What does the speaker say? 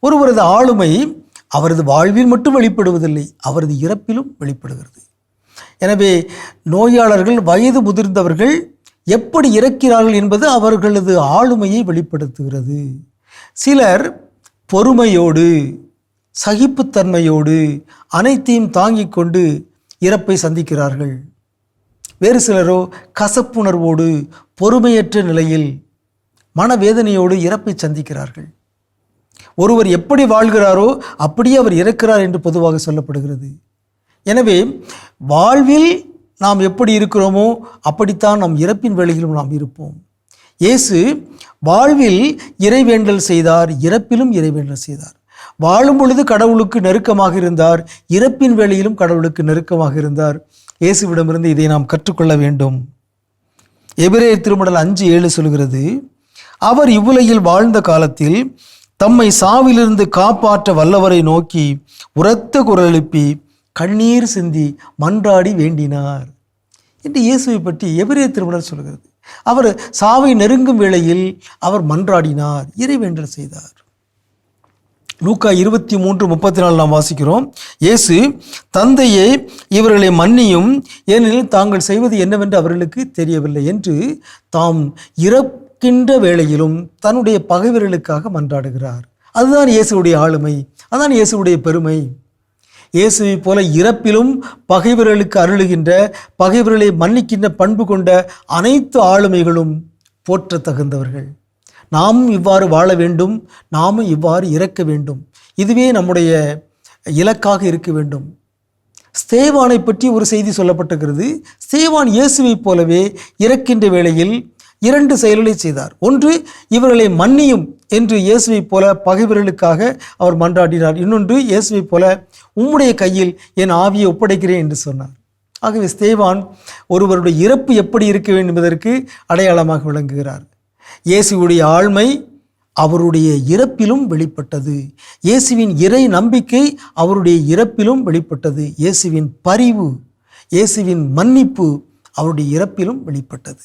ஒருவரது ஆளுமை அவரது வாழ்வில் மட்டும் வெளிப்படுவதில்லை, அவரது இறப்பிலும் வெளிப்படுகிறது. எனவே நோயாளர்கள், வயது முதிர்ந்தவர்கள் எப்படி இறக்கிறார்கள் என்பது அவர்களது ஆளுமையை வெளிப்படுத்துகிறது. சிலர் பொறுமையோடு, சகிப்புத்தன்மையோடு அனைத்தையும் தாங்கிக் கொண்டு இறப்பை சந்திக்கிறார்கள். வேறு சிலரோ கசப்புணர்வோடு, பொறுமையற்ற நிலையில், மனவேதனையோடு இறப்பை சந்திக்கிறார்கள். ஒருவர் எப்படி வாழ்கிறாரோ அப்படியே அவர் இறக்கிறார் என்று பொதுவாக சொல்லப்படுகிறது. எனவே வாழ்வில் நாம் எப்படி இருக்கிறோமோ அப்படித்தான் நம் இறப்பின் வேளையிலும் நாம் இருப்போம். இயேசு வாழ்வில் இறைவேண்டல் செய்தார், இறப்பிலும் இறைவேண்டல் செய்தார். வாழும் பொழுது கடவுளுக்கு நெருக்கமாக இருந்தார், இறப்பின் வேளையிலும் கடவுளுக்கு நெருக்கமாக இருந்தார். இயேசுவிடமிருந்து இதை நாம் கற்றுக்கொள்ள வேண்டும். எபிரேயர் திருமடல் 5:7 சொல்கிறது, அவர் இவ்வுலகில் வாழ்ந்த காலத்தில் தம்மை சாவிலிருந்து காப்பாற்ற வல்லவரை நோக்கி உரத்த குரல் எழுப்பி கண்ணீர் சிந்தி மன்றாடி வேண்டினார் என்று இயேசுவை பற்றி எபிரேயர் திருமடல் சொல்கிறது. அவர் சாவை நெருங்கும் வேளையில் அவர் மன்றாடினார், இறைவேண்டல் செய்தார். லூக்கா 23:34 நாம் வாசிக்கிறோம், இயேசு, தந்தையே இவர்களை மன்னியும், ஏனெனில் தாங்கள் செய்வது என்னவென்று அவர்களுக்கு தெரியவில்லை என்று தாம் இறக்கின்ற வேளையிலும் தன்னுடைய பகைவர்களுக்காக மன்றாடுகிறார். அதுதான் இயேசுடைய ஆளுமை, அதுதான் இயேசுடைய பெருமை. இயேசுவை போல இறப்பிலும் பகைவர்களுக்கு அருளுகின்ற, பகைவர்களை மன்னிக்கின்ற பண்பு கொண்ட அனைத்து ஆளுமைகளும் போற்ற தகுந்தவர்கள். நாமும் இவ்வாறு வாழ வேண்டும், நாமும் இவ்வாறு இறக்க வேண்டும். இதுவே நம்முடைய இலக்காக இருக்க வேண்டும். ஸ்தேவானை பற்றி ஒரு செய்தி சொல்லப்பட்டிருக்கிறது. ஸ்தேவான் இயேசுவை போலவே இறக்கின்ற வேளையில் 2 செயல்களை செய்தார். ஒன்று, இவர்களை மன்னியும் என்று இயேசுவை போல பகைவர்களுக்காக அவர் மன்றாடினார். இன்னொன்று, இயேசுவை போல உம்முடைய கையில் என் ஆவியை ஒப்படைக்கிறேன் என்று சொன்னார். ஆகவே ஸ்தேவான் ஒருவருடைய இறப்பு எப்படி இருக்க வேண்டும் என்பதற்கு அடையாளமாக விளங்குகிறார். இயேசுவுடைய ஆழ்மை அவருடைய இறப்பிலும் வெளிப்பட்டது. இயேசுவின் இறை நம்பிக்கை அவருடைய இறப்பிலும் வெளிப்பட்டது. இயேசுவின் பரிவு, இயேசுவின் மன்னிப்பு அவருடைய இறப்பிலும் வெளிப்பட்டது.